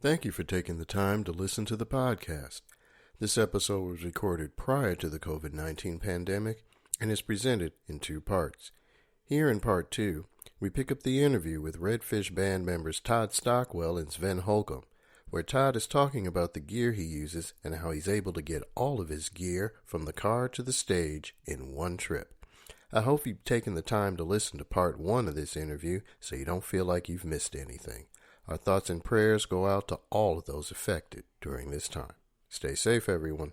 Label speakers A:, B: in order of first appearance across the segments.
A: Thank you for taking the time to listen to the podcast. This episode was recorded prior to the COVID-19 pandemic and is presented in two parts. Here in part 2, we pick up the interview with Redfish band members Tod Stockwell and Sven Holcomb, where Tod is talking about the gear he uses and how he's able to get all of his gear from the car to the stage in one trip. I hope you've taken the time to listen to part 1 of this interview so you don't feel like you've missed anything. Our thoughts and prayers go out to all of those affected during this time. Stay safe, everyone.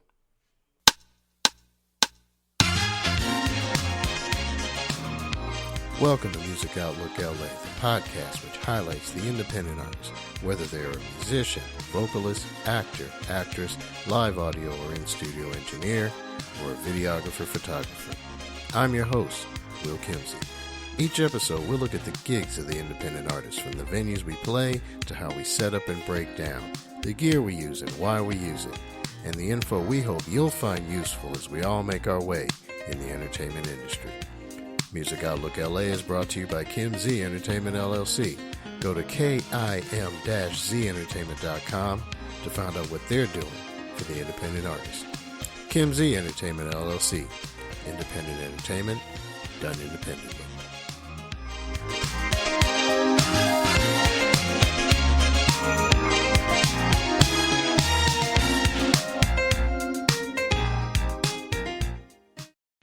A: Welcome to Music Outlook LA, the podcast which highlights the independent artists, whether they're a musician, vocalist, actor, actress, live audio or in-studio engineer, or a videographer, photographer. I'm your host, Will Kimsey. Each episode, we'll look at the gigs of the independent artists, from the venues we play to how we set up and break down, the gear we use and why we use it, and the info we hope you'll find useful as we all make our way in the entertainment industry. Music Outlook LA is brought to you by Kim Z Entertainment LLC. Go to kim-zentertainment.com to find out what they're doing for the independent artists. Kim Z Entertainment LLC. Independent entertainment done independently.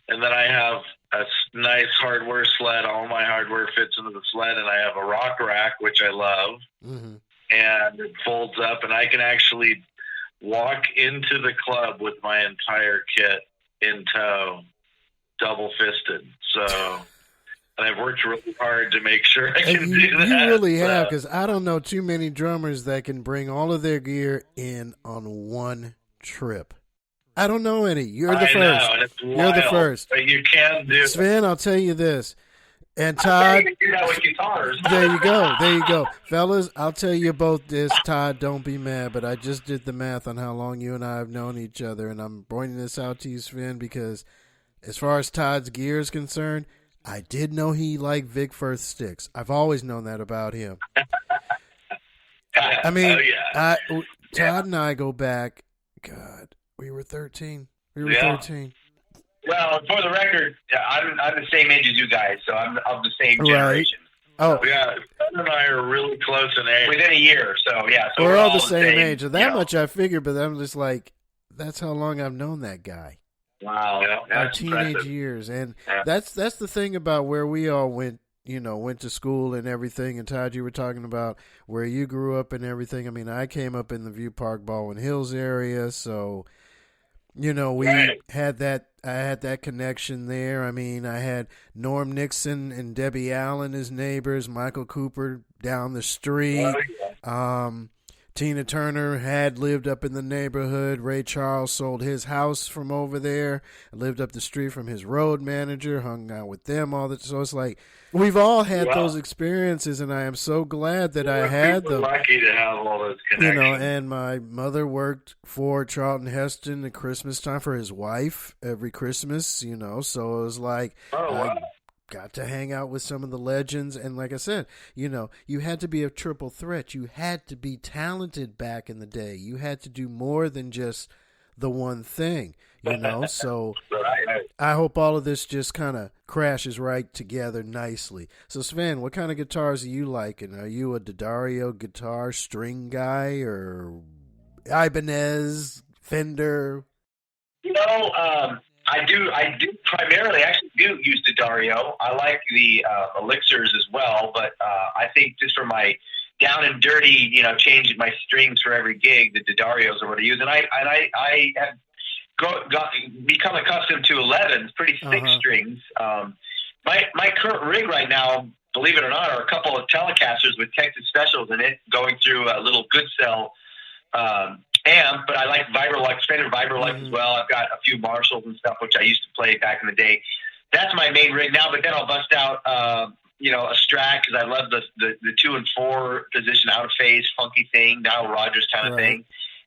B: And then I have a nice hardware sled. All my hardware fits into the sled, and I have a rock rack, which I love. Mm-hmm. And it folds up, and I can actually walk into the club with my entire kit in tow, double-fisted. So... And I've worked really hard to make sure I can do that.
A: You really have, because I don't know too many drummers that can bring all of their gear in on one trip. I don't know any. You're the first.
B: Know, it's wild,
A: you're the first.
B: But you can do
A: Sven, I'll tell you this. And Tod,
B: do that with guitars.
A: There you go. Fellas, I'll tell you both this. Tod, don't be mad, but I just did the math on how long you and I have known each other, and I'm pointing this out to you, Sven, because as far as Tod's gear is concerned, I did know he liked Vic Firth sticks. I've always known that about him. I mean, Tod and I go back, God, we were 13. We were 13.
C: Well, for the record, I'm the same age as you guys, so I'm of the same generation.
A: Oh,
B: yeah. Ben and I are really close in age.
C: Within a year, so yeah. So
A: we're all the same age. That much I figured, but I'm just like, that's how long I've known that guy.
C: Wow,
A: our teenage years, and that's the thing about where we all went to school and everything. And Tod, you were talking about where you grew up and everything. I mean, I came up in the View Park, Baldwin Hills area, so we had that. I had that connection there. I mean, I had Norm Nixon and Debbie Allen as neighbors. Michael Cooper down the street. Tina Turner had lived up in the neighborhood. Ray Charles sold his house from over there. I lived up the street from his road manager, hung out with them all the time. So it's like we've all had those experiences, and I am so glad that I had them.
B: Lucky to have all those connections.
A: And my mother worked for Charlton Heston at Christmas time for his wife every Christmas, so it was like I got to hang out with some of the legends. And like I said, you had to be a triple threat. You had to be talented back in the day. You had to do more than just the one thing, So I hope all of this just kind of crashes right together nicely. So Sven, what kind of guitars are you liking? Are you a D'Addario guitar string guy or Ibanez, Fender?
C: I do primarily actually do use D'Addario. I like the elixirs as well, but I think just for my down and dirty, changing my strings for every gig, the D'Addarios are what I use. And I have become accustomed to 11s, pretty thick strings. My current rig right now, believe it or not, are a couple of Telecasters with Texas Specials in it, going through a little Good Cell amp, but I like Vibrolux, Fender Vibrolux as well. I've got a few Marshalls and stuff, which I used to play back in the day. That's my main rig now, but then I'll bust out, a Strat, because I love the 2 and 4 position, out of phase, funky thing, Nile Rodgers kind of thing.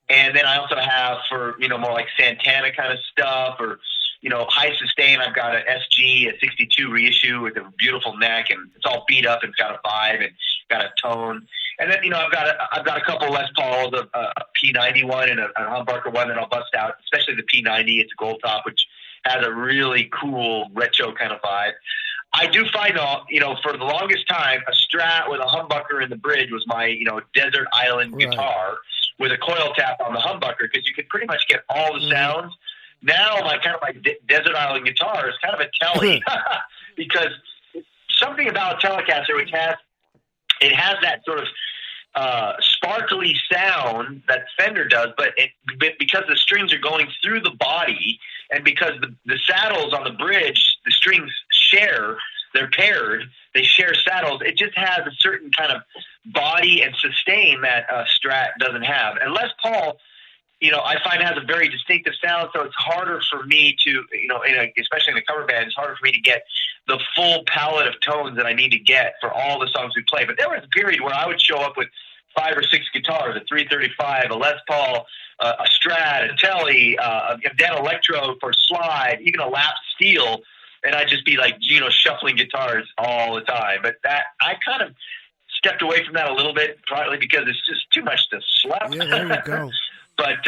C: And then I also have for, more like Santana kind of stuff, or, high sustain. I've got a SG, a 62 reissue with a beautiful neck, and it's all beat up and it's got a vibe and got a tone. And then, I've got a couple Les Pauls, a P90 one and a humbucker one that I'll bust out, especially the P90. It's a gold top, which has a really cool retro kind of vibe. I do find, for the longest time, a Strat with a humbucker in the bridge was my, desert island guitar with a coil tap on the humbucker, because you could pretty much get all the sounds. Now, my desert island guitar is kind of a telly because something about a Telecaster, which has that sort of sparkly sound that Fender does, but because the strings are going through the body, and because the saddles on the bridge, the strings they're paired, they share saddles, it just has a certain kind of body and sustain that Strat doesn't have. And Les Paul, I find has a very distinctive sound, so it's harder for me to, especially in a cover band, it's harder for me to get the full palette of tones that I need to get for all the songs we play. But there was a period where I would show up with 5 or 6 guitars, a 335, a Les Paul, a Strat, a Telly, a Dan Electro for slide, even a lap steel, and I'd just be like, shuffling guitars all the time. But that I kind of stepped away from that a little bit, partly because it's just too much to slap.
A: Yeah, there you go.
C: But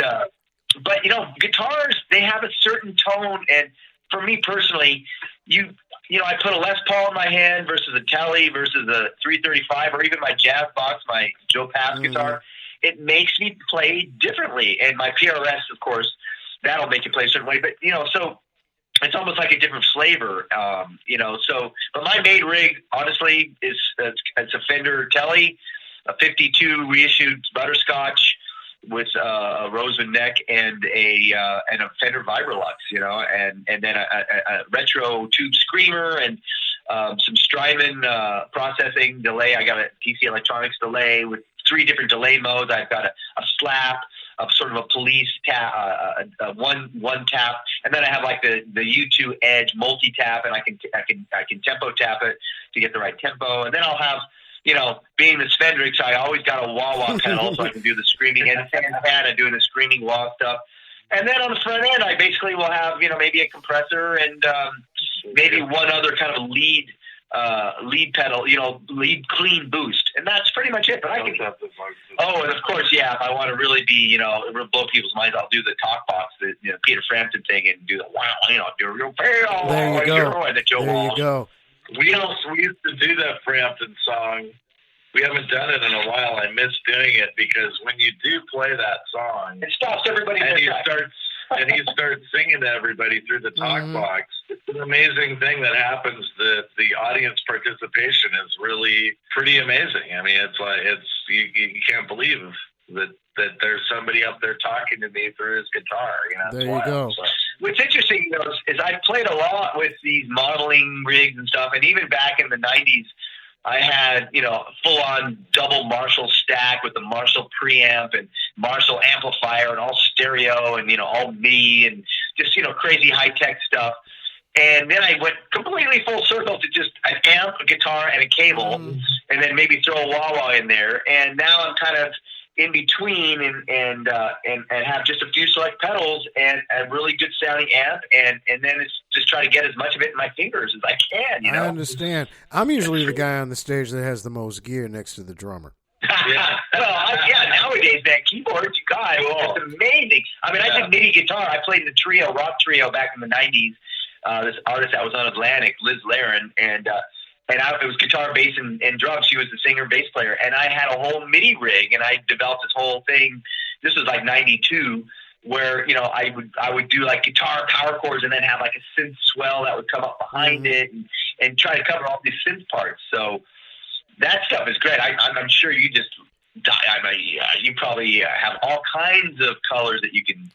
C: guitars, they have a certain tone, and for me personally, I put a Les Paul in my hand versus a Telly versus a 335, or even my Jazz Box, my Joe Pass guitar. It makes me play differently, and my PRS, of course, that'll make you play a certain way. But so it's almost like a different flavor, So, but my main rig, honestly, is it's a Fender Telly, a 52 reissued Butterscotch with a rosewood neck and a Fender Vibrolux, and then a retro tube screamer and some Strymon processing delay. I got a DC Electronics delay with 3 different delay modes. I've got a slap, of sort of a police tap, one tap, and then I have like the U2 Edge multi tap, and I can tempo tap it to get the right tempo, and then I'll have, being the Svendrix, I always got a wah-wah pedal so I can do the screaming, and Santana doing the screaming wah stuff. And then on the front end, I basically will have, maybe a compressor and maybe one other kind of lead pedal, lead clean boost. And that's pretty much it. But I can, and of course, if I want to really be, blow people's minds, I'll do the talk box, the Peter Frampton thing, and do the wow, do your pedal.
A: There you go.
C: And
A: there you go.
B: We used to do that Frampton song. We haven't done it in a while. I miss doing it because when you do play that song,
C: it stops everybody.
B: And he starts singing to everybody through the talk box. It's an amazing thing that happens. The audience participation is really pretty amazing. I mean, you can't believe that there's somebody up there talking to me through his guitar.
A: There you go.
C: So, what's interesting, is I've played a lot with these modeling rigs and stuff, and even back in the 90s, I had, full-on double Marshall stack with the Marshall preamp and Marshall amplifier and all stereo and, all MIDI and just, crazy high-tech stuff. And then I went completely full circle to just an amp, a guitar, and a cable, and then maybe throw a wah-wah in there. And now I'm kind of in between and have just a few select pedals and a really good sounding amp, and then it's just try to get as much of it in my fingers as I can.
A: I understand. I'm usually the guy on the stage that has the most gear next to the drummer.
C: Nowadays, man, keyboards, you guys, it's amazing. I mean, I did MIDI guitar. I played in the rock trio back in the 90s. This artist that was on Atlantic, Liz Laren, and it was guitar, bass, and drums. She was the singer, bass player, and I had a whole MIDI rig, and I developed this whole thing. This was like 92, where I would do like guitar power chords, and then have like a synth swell that would come up behind it, and try to cover all these synth parts. So that stuff is great. I'm sure you just you probably have all kinds of colors that you can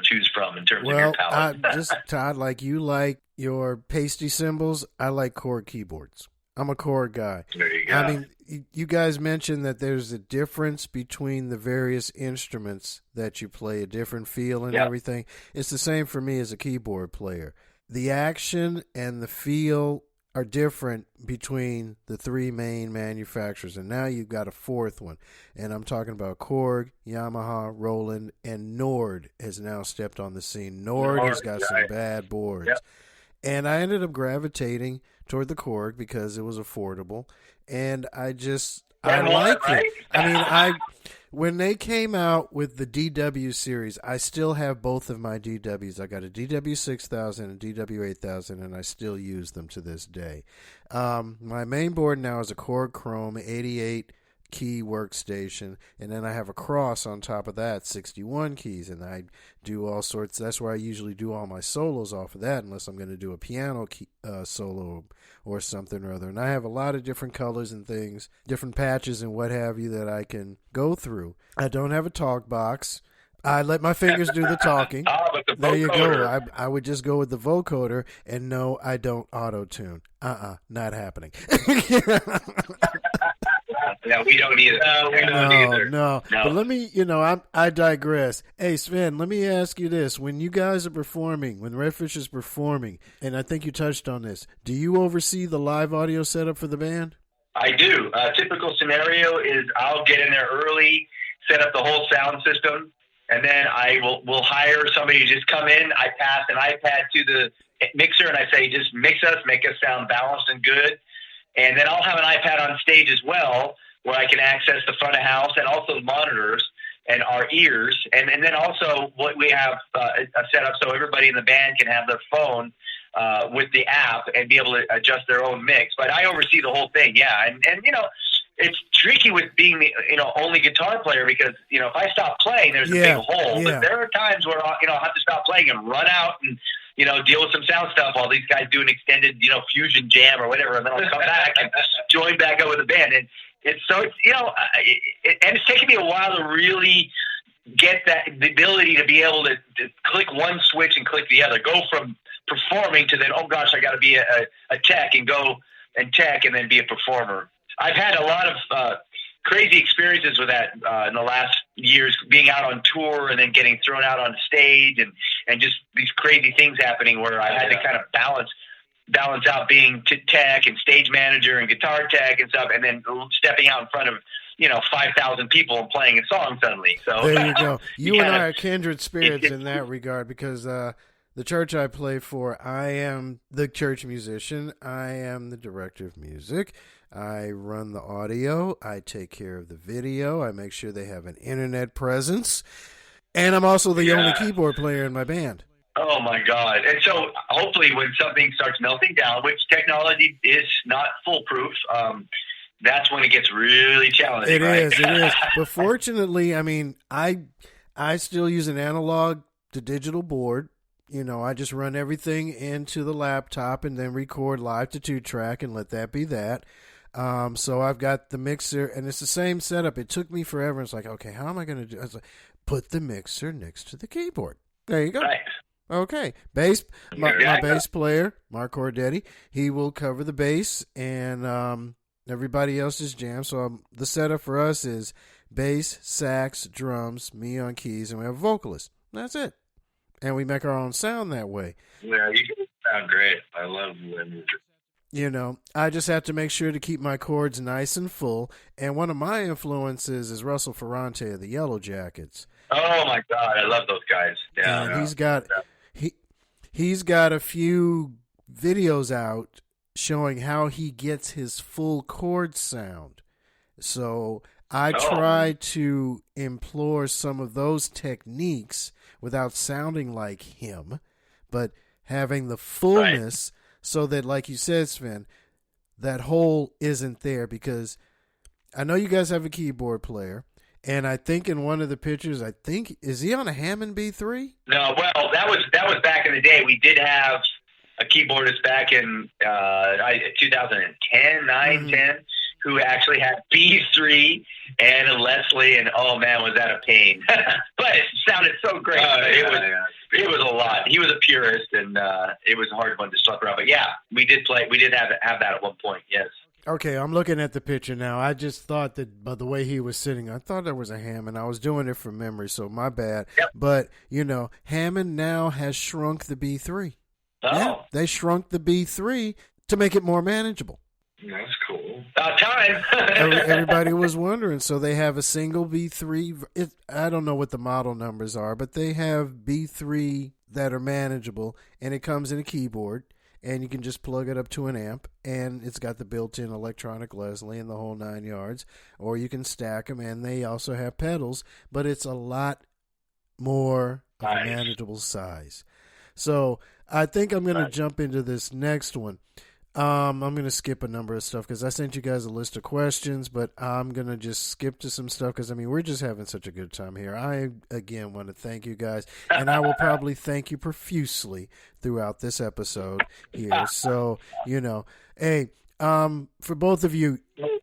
C: choose from in terms of your palette.
A: Todd, like you like your pasty cymbals, I like chord keyboards. I'm a chord guy.
B: There you go.
A: I mean, you guys mentioned that there's a difference between the various instruments that you play, a different feel and everything. It's the same for me as a keyboard player. The action and the feel are different between the 3 main manufacturers, and now you've got a 4th one, and I'm talking about Korg, Yamaha, Roland, and Nord has now stepped on the scene. Nord has got some bad boards, and I ended up gravitating toward the Korg because it was affordable, and I I like it. I mean, when they came out with the DW series, I still have both of my DWs. I got a DW 6000 and DW 8000, and I still use them to this day. My main board now is a Korg Chrome 88 key workstation, and then I have a Cross on top of that, 61 keys, and I do all sorts. That's where I usually do all my solos off of that, unless I'm going to do a piano solo or something or other. And I have a lot of different colors and things, different patches and what have you that I can go through. I don't have a talk box. I let my fingers do the talking.
C: But the
A: there you
C: vocoder.
A: go. I would just go with the vocoder, and no, I don't auto-tune. Not happening.
C: No, we don't either.
A: No. But let me, I digress. Hey, Sven, let me ask you this. When you guys are performing, when Redfish is performing, and I think you touched on this, do you oversee the live audio setup for the band?
C: I do. A typical scenario is I'll get in there early, set up the whole sound system, and then we'll hire somebody to just come in. I pass an iPad to the mixer, and I say, just mix us, make us sound balanced and good. And then I'll have an iPad on stage as well, where I can access the front of house and also the monitors and our ears. And then also what we have a setup so everybody in the band can have their phone with the app and be able to adjust their own mix. But I oversee the whole thing, yeah. And it's tricky with being the only guitar player because, if I stop playing, there's a big hole.
A: Yeah.
C: But there are times where I'll have to stop playing and run out and deal with some sound stuff while these guys do an extended, fusion jam or whatever, and then I'll come back and join back up with the band. And it's taken me a while to really get the ability to be able to click one switch and click the other, go from performing to then, oh gosh, I got to be a tech and go and tech and then be a performer. I've had a lot of crazy experiences with that in the last years, being out on tour and then getting thrown out on stage and just these crazy things happening where I had to kind of balance out being tech and stage manager and guitar tech and stuff, and then stepping out in front of 5,000 people and playing a song suddenly. So
A: there you go. You and I are kindred spirits in that regard because the church I play for, I am the church musician. I am the director of music. I run the audio. I take care of the video. I make sure they have an internet presence. And I'm also the only keyboard player in my band.
C: Oh, my God. And so hopefully when something starts melting down, which technology is not foolproof, that's when it gets really challenging.
A: It is. But fortunately, I mean, I still use an analog to digital board. I just run everything into the laptop and then record live to 2-track and let that be that. So I've got the mixer, and it's the same setup. It took me forever. It's like, okay, how am I going to do it? I was like, put the mixer next to the keyboard. There you go.
C: Right.
A: Okay. Bass, my bass player, Mark Cordetti, he will cover the bass, and everybody else's jam. So the setup for us is bass, sax, drums, me on keys, and we have a vocalist. That's it. And we make our own sound that way.
B: Yeah, you guys sound great. I love when
A: I just have to make sure to keep my chords nice and full. And one of my influences is Russell Ferrante of the Yellow Jackets.
C: Oh my God, I love those guys. Yeah,
A: and he's got a few videos out showing how he gets his full chord sound. So I try to implore some of those techniques without sounding like him, but having the fullness so that, like you said, Sven, that hole isn't there. Because I know you guys have a keyboard player, and I think in one of the pictures, is he on a Hammond B3?
C: No, well, that was back in the day. We did have a keyboardist back in 2010, 10, who actually had B3 and a Leslie, and oh man, was that a pain! But it sounded so great. It was a lot. He was a purist, and it was a hard one to slap around. But yeah, we did have that at one point. Yes.
A: Okay, I'm looking at the picture now. I just thought that by the way he was sitting, I thought there was a Hammond. I was doing it from memory, so my bad.
C: Yep.
A: But Hammond now has shrunk the B3.
C: Oh,
A: yeah, they shrunk the B3 to make it more manageable.
B: That's cool.
C: About time.
A: Everybody was wondering. So they have a single B3. I don't know what the model numbers are, but they have B3 that are manageable, and it comes in a keyboard. and you can just plug it up to an amp, and it's got the built-in electronic Leslie and the whole 9 yards. Or you can stack them, and they also have pedals, but it's a lot more of a manageable size. So I think I'm going to jump into this next one. I'm going to skip a number of stuff because I sent you guys a list of questions, but I'm going to just skip to some stuff because, I mean, we're just having such a good time here. I, again, want to thank you guys, and I will probably thank you profusely throughout this episode here. So, you know, hey, for both of you.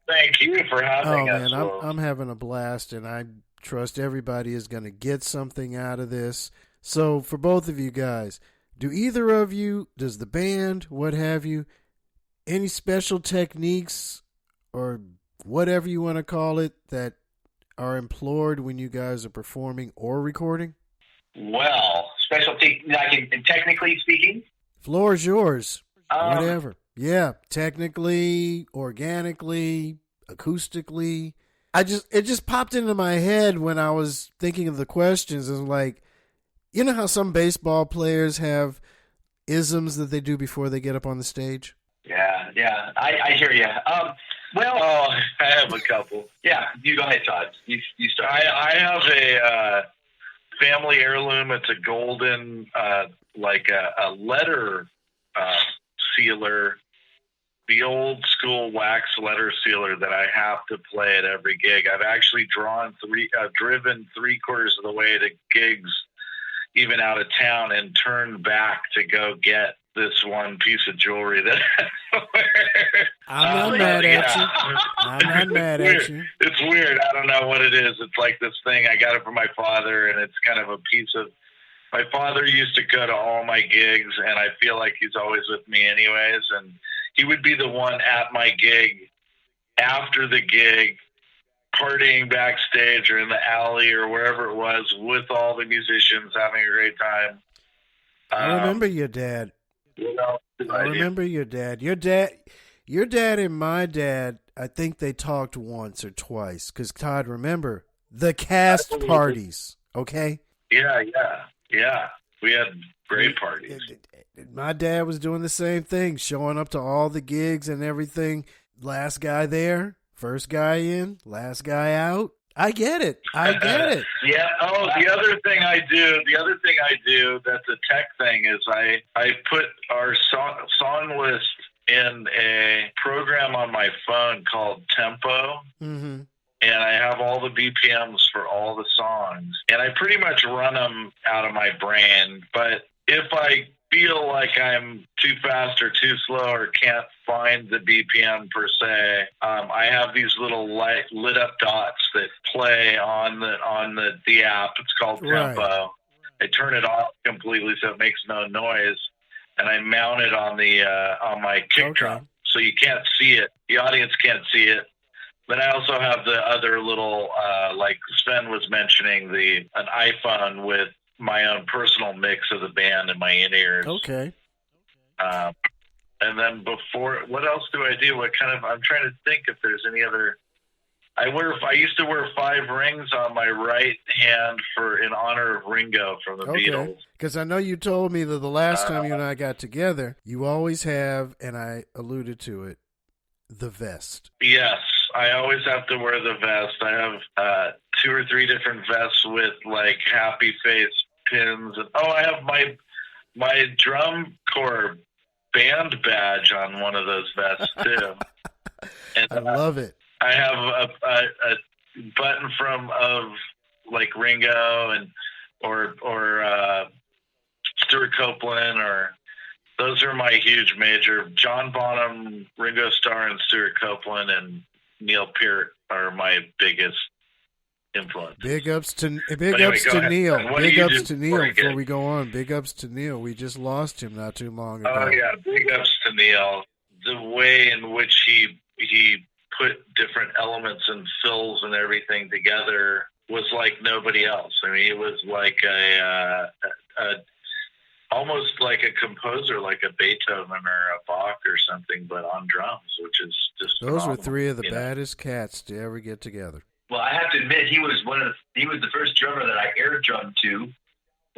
B: Thank you for having us.
A: Oh, man, I'm having a blast, and I trust everybody is going to get something out of this. So for both of you guys, do either of you, does the band, what have you, any special techniques or whatever you want to call it that are employed when you guys are performing or recording?
C: Well, specialty, like in technically speaking?
A: Floor is yours. Whatever. Yeah, technically, organically, acoustically. It just popped into my head when I was thinking of the questions. And like, you know how some baseball players have isms that they do before they get up on the stage?
C: Yeah, I hear you. I
B: have a couple.
C: Yeah, you go ahead, Todd. You start.
B: I have a family heirloom. It's a golden, like a letter sealer, the old school wax letter sealer that I have to play at every gig. I've actually driven 3/4 of the way to gigs, even out of town, and turned back to go get this one piece of jewelry that
A: I'm not mad at you. I'm not mad at you.
B: It's weird. I don't know what it is. It's like this thing. I got it from my father, and it's kind of a piece of. My father used to go to all my gigs, and I feel like he's always with me anyways. And he would be the one at my gig after the gig, partying backstage or in the alley or wherever it was with all the musicians, having a great time.
A: I remember your dad.
B: You know,
A: I remember your dad. Your dad and my dad, I think they talked once or twice. Because, Todd, remember, the cast parties, okay?
B: Yeah. We had great parties.
A: My dad was doing the same thing, showing up to all the gigs and everything. Last guy there, first guy in, last guy out. I get it.
B: Yeah. Oh, the other thing I do that's a tech thing is I put our song list in a program on my phone called Tempo.
A: Mm-hmm.
B: And I have all the BPMs for all the songs. And I pretty much run them out of my brain. But if I feel like I'm too fast or too slow or can't find the BPM per se, I have these little lit up dots that play on the app. It's called Tempo. Right. I turn it off completely so it makes no noise, and I mount it on the on my kick drum, so you can't see it. The audience can't see it. Then I also have the other little, like Sven was mentioning, an iPhone with my own personal mix of the band in my in-ears.
A: Okay.
B: And then what else do I do? I'm trying to think if there's any other. I used to wear 5 rings on my right hand in honor of Ringo from the Beatles.
A: Because I know you told me that the last time you and I got together, you always have, and I alluded to it, the vest.
B: Yes. I always have to wear the vest. I have 2 or 3 different vests with like happy face pins. And I have my drum corps band badge on one of those vests too. And
A: I love it.
B: I have a button of like Ringo or Stuart Copeland, or those are my huge major. John Bonham, Ringo Starr, and Stuart Copeland, and Neil Peart are my biggest influence.
A: Big ups to Neil. Big ups to Neil before we go on. Big ups to Neil. We just lost him not too long ago.
B: Oh yeah, big ups to Neil. The way in which he put different elements and fills and everything together was like nobody else. I mean, it was like a almost like a composer, like a Beethoven or a Bach or something, but on drums, which is just
A: those were 3 of the baddest cats to ever get together.
C: Well, I have to admit, he was the first drummer that I air drummed to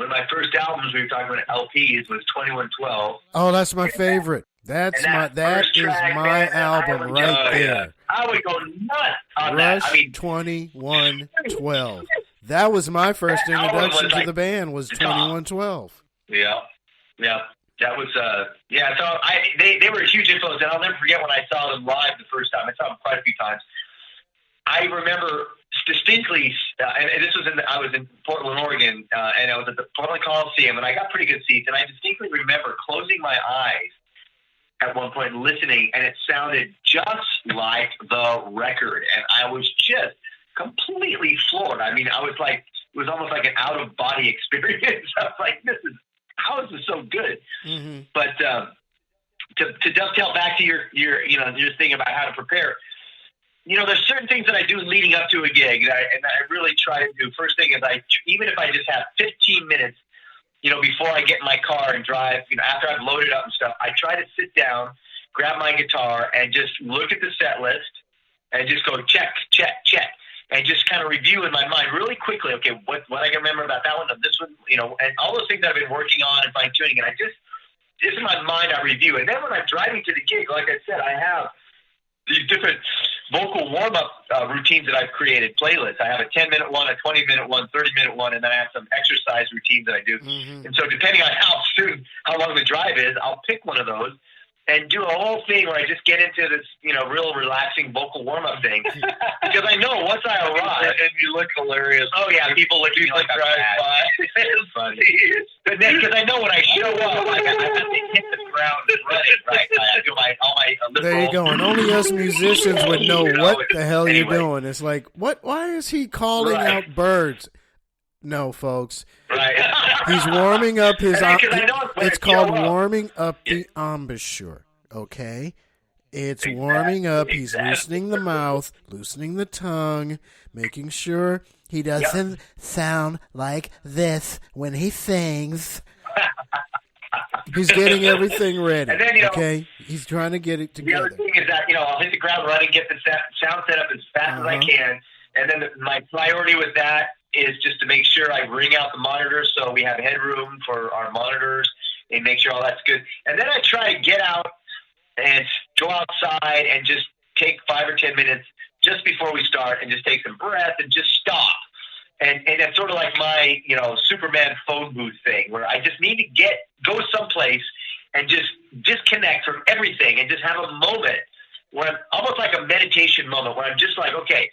C: one of my first albums, we were talking about LPs, was 2112.
A: Oh, that's my favorite. That is my album right there.
C: Yeah. I would go nuts on
A: Rush
C: that. I mean,
A: 2112. That was my first introduction to the band, was 2112.
C: Yeah. That was, so they were a huge influence, and I'll never forget when I saw them live the first time. I saw them quite a few times. I remember distinctly, and this was I was in Portland, Oregon, and I was at the Portland Coliseum, and I got pretty good seats, and I distinctly remember closing my eyes at one point listening, and it sounded just like the record, and I was just completely floored. I mean, I was like, it was almost like an out-of-body experience. I was like, how is this so good? Mm-hmm. But to dovetail back to your thing about how to prepare, there's certain things that I do leading up to a gig that I really try to do. First thing is even if I just have 15 minutes, before I get in my car and drive, after I've loaded up and stuff, I try to sit down, grab my guitar, and just look at the set list and just go check, check, check, and just kind of review in my mind really quickly. Okay, what I can remember about that one, and this one, and all those things that I've been working on and fine tuning, and just in my mind I review. And then when I'm driving to the gig, like I said, I have these different vocal warm-up routines that I've created, playlists. I have a 10-minute one, a 20-minute one, 30-minute one, and then I have some exercise routines that I do. Mm-hmm. And so depending on how long the drive is, I'll pick one of those and do a whole thing where I just get into this, real relaxing vocal warm-up thing. Because I know once I arrive...
B: And you look hilarious.
C: Oh, yeah, people look at me like I'm bad.
B: It's funny.
C: But then, because I know when I show up, I have to hit the ground and run it, right? I do all my
A: there you go. And only us musicians would know what the hell you're doing. It's like, why is he calling out birds? No, folks.
C: Right.
A: He's warming up his... it's called warming up the embouchure, okay? It's warming up. He's loosening the mouth, loosening the tongue, making sure he doesn't sound like this when he sings. He's getting everything ready,
C: and then,
A: okay? He's trying to get it together.
C: The other thing is that, I'll hit the ground running, get the sound set up as fast as I can, and then my priority with that is just to make sure I ring out the monitors so we have headroom for our monitors and make sure all that's good. And then I try to get out and go outside and just take 5 or 10 minutes just before we start and just take some breath and just stop. And it's sort of like my, Superman phone booth thing where I just need to go someplace and just disconnect from everything and just have a moment where I'm almost like a meditation moment where I'm just like, okay,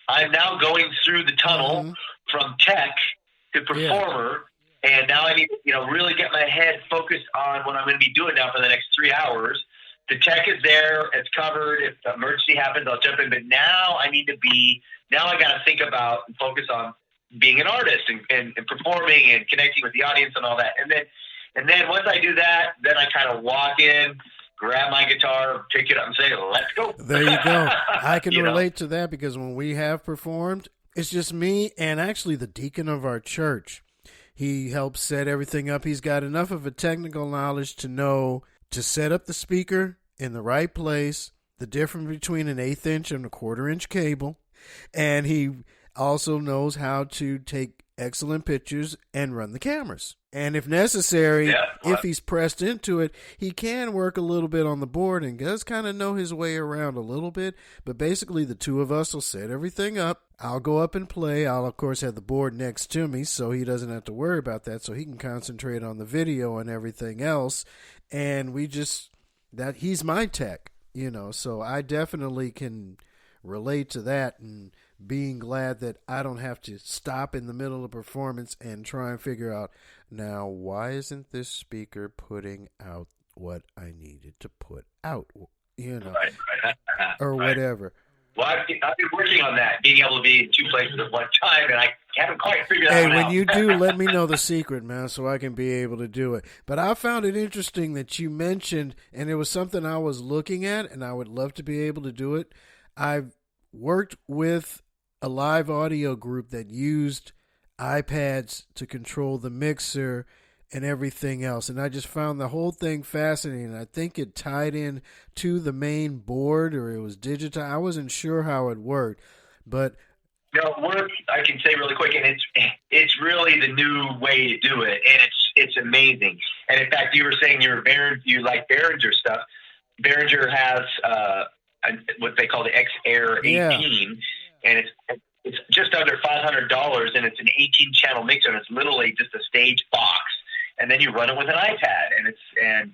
C: I'm now going through the tunnel from tech to performer, and now I need to, really get my head focused on what I'm going to be doing now for the next 3 hours. The tech is there, it's covered. If the emergency happens, I'll jump in. But now I got to think about and focus on being an artist and performing and connecting with the audience and all that. And then once I do that, then I kind of walk in, grab my guitar, pick it up, and say, let's go.
A: There you go. I can relate to that because when we have performed, it's just me and actually the deacon of our church. He helps set everything up. He's got enough of a technical knowledge to know to set up the speaker in the right place, the difference between an 1/8 inch and a 1/4 inch cable, and he also knows how to take excellent pictures and run the cameras. And if necessary, if he's pressed into it, he can work a little bit on the board and does kind of know his way around a little bit. But basically, the two of us will set everything up. I'll go up and play. I'll, of course, have the board next to me so he doesn't have to worry about that, so he can concentrate on the video and everything else. And he's my tech, so I definitely can relate to that and being glad that I don't have to stop in the middle of performance and try and figure out, now, why isn't this speaker putting out what I needed to put out, or whatever.
C: Well, I've been working on that, being able to be in 2 places at one time, and I haven't quite figured that out.
A: Hey, when you do, let me know the secret, man, so I can be able to do it. But I found it interesting that you mentioned, and it was something I was looking at, and I would love to be able to do it. I've worked with a live audio group that used iPads to control the mixer and everything else, and I just found the whole thing fascinating. I think it tied in to the main board, or it was digital. I wasn't sure how it worked, but
C: it works. I can say really quick, and it's it's really the new way to do it, and it's amazing. And in fact, you were saying you like Behringer stuff. Behringer has what they call the X-Air 18, and it's just under $500, and it's an 18-channel mixer, and it's literally just a stage box, and then you run it with an iPad, and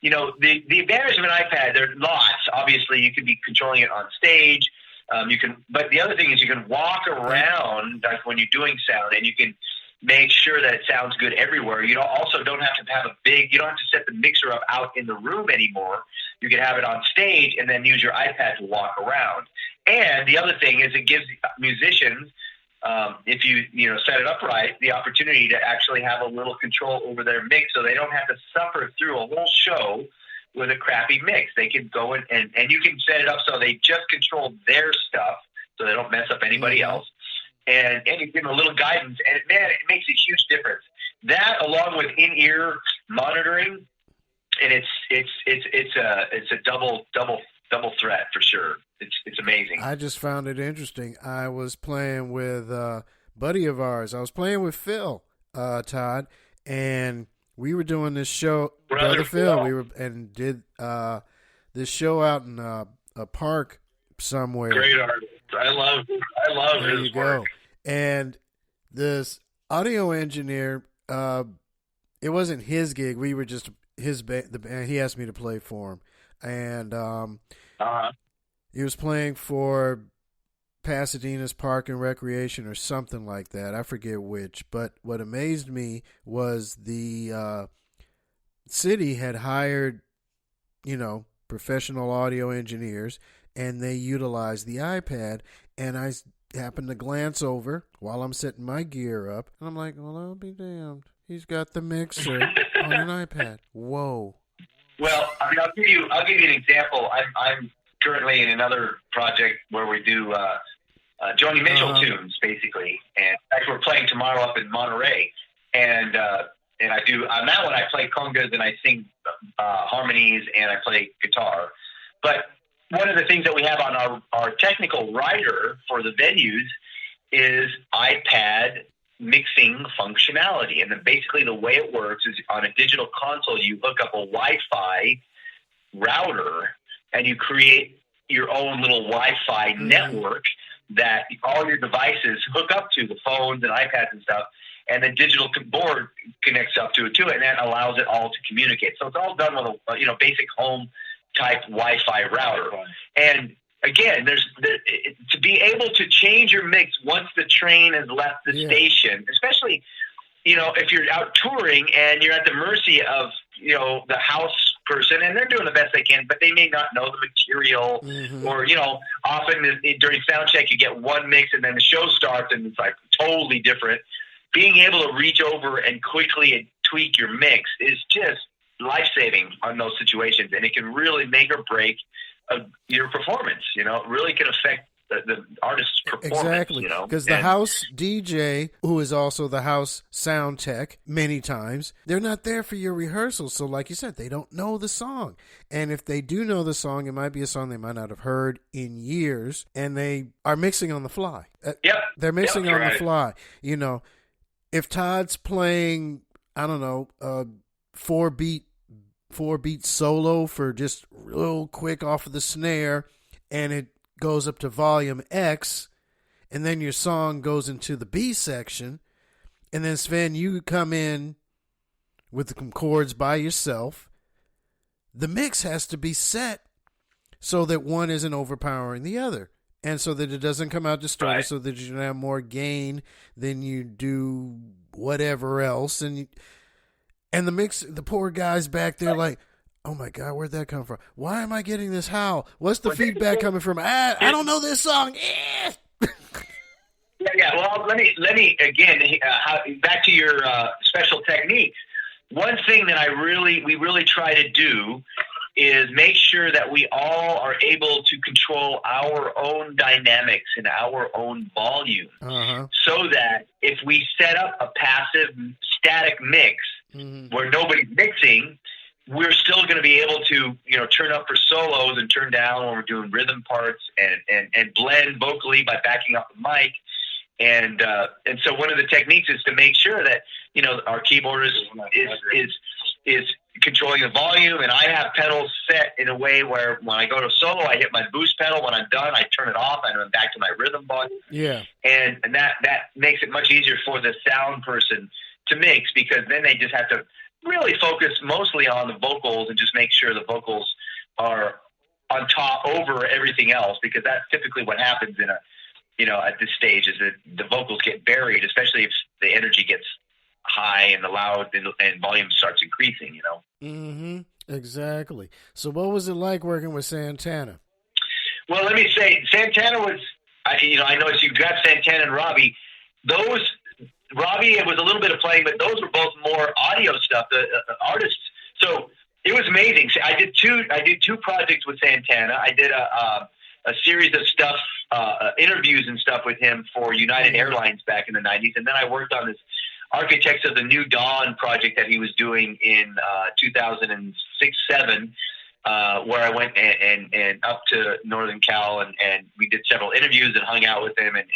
C: you know, the advantage of an iPad, there are lots. Obviously, you can be controlling it on stage. But the other thing is you can walk around like when you're doing sound, and you can make sure that it sounds good everywhere. You also don't have to have you don't have to set the mixer up out in the room anymore. You can have it on stage and then use your iPad to walk around. And the other thing is it gives musicians, if you set it up right, the opportunity to actually have a little control over their mix, so they don't have to suffer through a whole show with a crappy mix. They can go in and you can set it up so they just control their stuff, so they don't mess up anybody else. And you give them a little guidance, and it makes a huge difference. That, along with in-ear monitoring, and it's a double threat for sure. It's amazing.
A: I just found it interesting. I was playing with a buddy of ours. I was playing with Phil, Todd, and we were doing this show. Brother Phil. Did this show out in a park somewhere.
B: Great artist. I love
A: there
B: his
A: you
B: work.
A: Go. And this audio engineer, it wasn't his gig. We were just the band. He asked me to play for him, and he was playing for Pasadena's Park and Recreation or something like that. I forget which. But what amazed me was the city had hired, professional audio engineers, and they utilized the iPad. And I happened to glance over while I'm setting my gear up, and I'm like, well, I'll be damned. He's got the mixer on an iPad. Whoa.
C: Well, I mean, I'll give you an example. I'm currently in another project where we do Joni Mitchell tunes, basically. And actually, we're playing tomorrow up in Monterey. And I do on that one, I play congas and I sing harmonies and I play guitar. But one of the things that we have on our technical writer for the venues is iPad mixing functionality. And then basically the way it works is on a digital console, you hook up a Wi-Fi router and you create your own little Wi-Fi network that all your devices hook up to, the phones and iPads and stuff, and the digital board connects up to it too, and that allows it all to communicate. So it's all done with a basic home type Wi-Fi router. And again, to be able to change your mix once the train has left the station, especially if you're out touring and you're at the mercy of the house person, and they're doing the best they can, but they may not know the material, or often during sound check you get one mix and then the show starts and it's like totally different. Being able to reach over and quickly tweak your mix is just life-saving on those situations, and it can really make or break your performance. It really can affect the artist's performance.
A: Exactly, because the house DJ, who is also the house sound tech many times, they're not there for your rehearsals. So like you said, they don't know the song. And if they do know the song, it might be a song they might not have heard in years, and they are mixing on the fly. They're mixing on the fly. If Todd's playing, I don't know, 4-beat solo for just real quick off of the snare, and it goes up to volume X, and then your song goes into the B section, and then Sven, you come in with the chords by yourself. The mix has to be set so that one isn't overpowering the other, and so that it doesn't come out distorted, so that you don't have more gain than you do whatever else, and the mix, the poor guy's back there like, oh my God, where'd that come from? Why am I getting this howl? What's the feedback coming from? I don't know this song.
C: Yeah. Well, let me again back to your special technique. One thing that we really try to do is make sure that we all are able to control our own dynamics and our own volume, so that if we set up a passive static mix where nobody's mixing, we're still going to be able to, turn up for solos and turn down when we're doing rhythm parts and blend vocally by backing up the mic. And so one of the techniques is to make sure that, you know, our keyboard is controlling the volume, and I have pedals set in a way where when I go to solo, I hit my boost pedal. When I'm done, I turn it off and I'm back to my rhythm volume.
A: Yeah.
C: And that makes it much easier for the sound person to mix, because then they just have to really focus mostly on the vocals and just make sure the vocals are on top over everything else, because that's typically what happens in a, you know, at this stage, is that the vocals get buried, especially if the energy gets high and the loud and volume starts increasing, you know?
A: Mm-hmm. Exactly. So what was it like working with Santana?
C: Well, let me say, Santana was, I noticed you got Santana and Robbie. Robbie, it was a little bit of playing, but those were both more audio stuff, the artists. So it was amazing. I did two projects with Santana. I did a series of stuff, interviews and stuff with him for United Airlines back in the 90s. And then I worked on this Architects of the New Dawn project that he was doing in 2006-07, where I went and up to Northern Cal, and we did several interviews and hung out with him and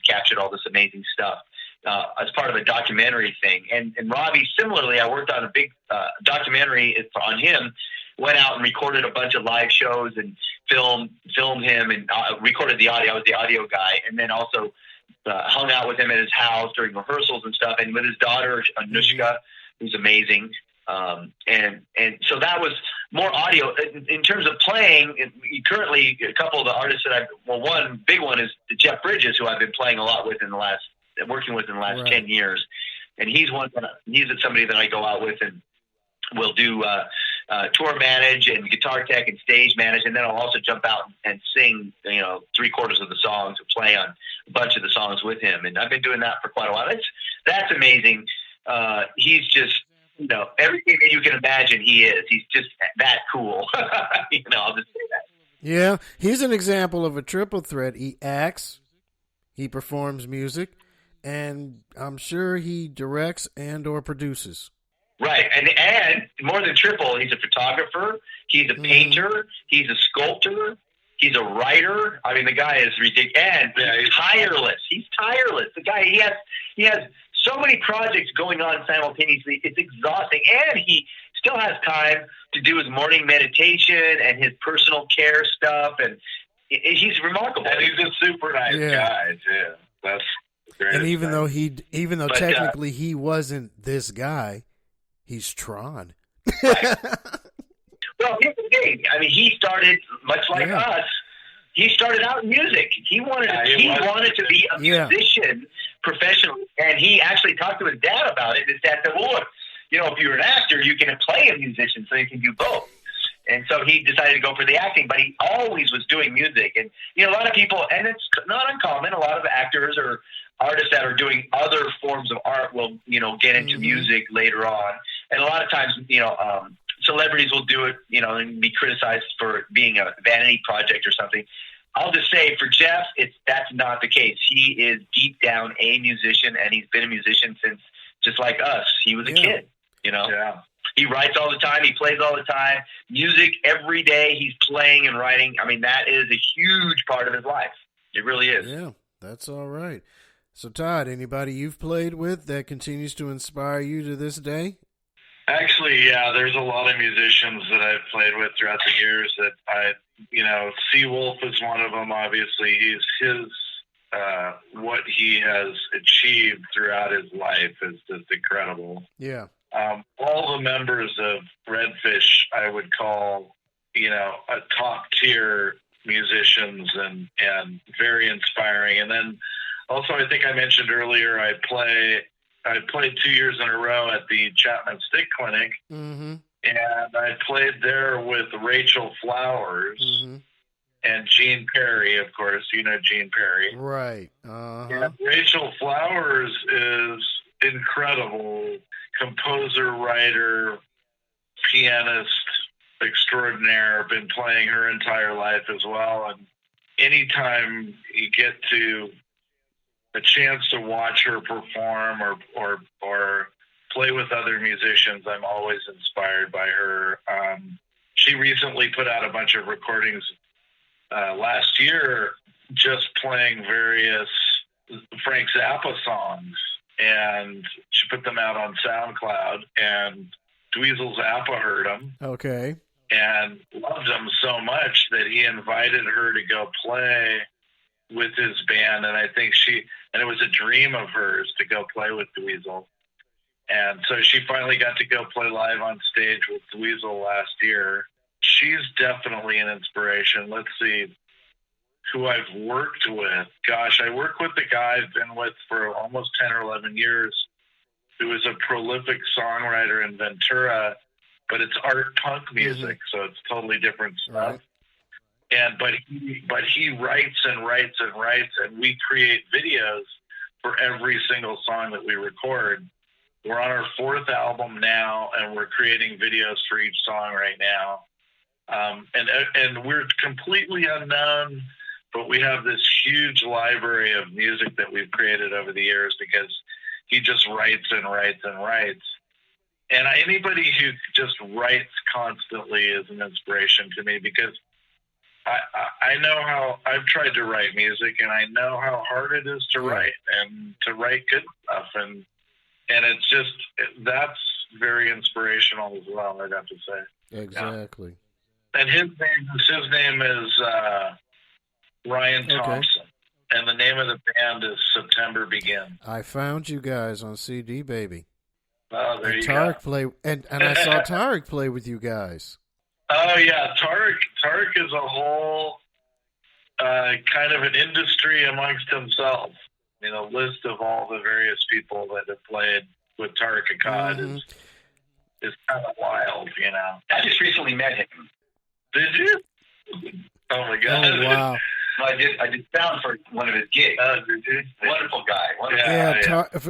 C: captured all this amazing stuff as part of a documentary thing. And Robbie, similarly, I worked on a big documentary on him, went out and recorded a bunch of live shows and filmed him and recorded the audio. I was the audio guy, and then also hung out with him at his house during rehearsals and stuff, and with his daughter Anushka, who's amazing. And so that was more audio. In terms of playing, currently a couple of the artists that one big one is Jeff Bridges, who I've been playing a lot with working with in the last 10 years, and he's somebody that I go out with and will do tour manage and guitar tech and stage manage, and then I'll also jump out and sing, 3/4 of the songs and play on a bunch of the songs with him. And I've been doing that for quite a while. That's amazing. He's just, everything that you can imagine he is. He's just that cool. I'll just say that.
A: Yeah, he's an example of a triple threat. He acts, he performs music, and I'm sure he directs and or produces.
C: Right, and more than triple, he's a photographer, he's a painter, he's a sculptor, he's a writer. I mean, the guy is ridiculous, and he's tireless. He's tireless. The guy, he has so many projects going on simultaneously. It's exhausting, and he still has time to do his morning meditation and his personal care stuff, and he's remarkable.
B: And he's a super nice guy too. That's great.
A: And even though technically he wasn't this guy, he's Tron.
C: Right. Well, here's the thing. I mean, he started much like us. He started out in music. He wanted to be a musician professionally, and he actually talked to his dad about it. His dad said, "Well, look, if you're an actor, you can play a musician, so you can do both." And so he decided to go for the acting, but he always was doing music. And a lot of people, and it's not uncommon, a lot of actors or artists that are doing other forms of art will, get into music later on. And a lot of times, celebrities will do it, and be criticized for being a vanity project or something. I'll just say for Jeff, that's not the case. He is deep down a musician, and he's been a musician since, just like us. He was a kid, Yeah. He writes all the time. He plays all the time. Music every day. He's playing and writing. I mean, that is a huge part of his life. It really is.
A: Yeah, that's all right. So, Todd, anybody you've played with that continues to inspire you to this day?
B: Actually, yeah, there's a lot of musicians that I've played with throughout the years that Seawolf is one of them. Obviously, what he has achieved throughout his life is just incredible.
A: Yeah.
B: All the members of Redfish, I would call, a top tier musicians and very inspiring. And then also, I think I mentioned earlier, I played 2 years in a row at the Chapman Stick Clinic, and I played there with Rachel Flowers and Gene Perry, of course. You know Gene Perry.
A: Right.
B: And Rachel Flowers is incredible. Composer, writer, pianist extraordinaire. Been playing her entire life as well. And anytime you get to a chance to watch her perform or play with other musicians, I'm always inspired by her. She recently put out a bunch of recordings last year, just playing various Frank Zappa songs, and she put them out on SoundCloud, and Dweezil Zappa heard them.
A: Okay.
B: And loved them so much that he invited her to go play with his band. And I think and it was a dream of hers to go play with Dweezil. And so she finally got to go play live on stage with Dweezil last year. She's definitely an inspiration. Let's see who I've worked with. Gosh, I work with the guy I've been with for almost 10 or 11 years, who is a prolific songwriter in Ventura, but it's art punk music, so it's totally different stuff. Right. But he writes and writes and writes, and we create videos for every single song that we record. We're on our 4th album now, and we're creating videos for each song right now. And we're completely unknown, but we have this huge library of music that we've created over the years because he just writes and writes and writes. And anybody who just writes constantly is an inspiration to me, because I know how I've tried to write music, and I know how hard it is to write and to write good stuff. And it's just, that's very inspirational as well, I'd have to say.
A: Exactly.
B: And his name is Ryan Thompson. And the name of the band is September Begins.
A: I found you guys on CD, baby.
B: Oh, there
A: and
B: you
A: Tarek
B: go.
A: play, and I saw Tarek play with you guys.
B: Oh yeah, Tarek is a whole kind of an industry amongst himself. You know, list of all the various people that have played with Tarek Akkad is kind of wild. You know,
C: I just recently met him.
B: Did you? Oh my God!
A: Oh wow.
C: I did sound for one of his gigs. Wonderful guy.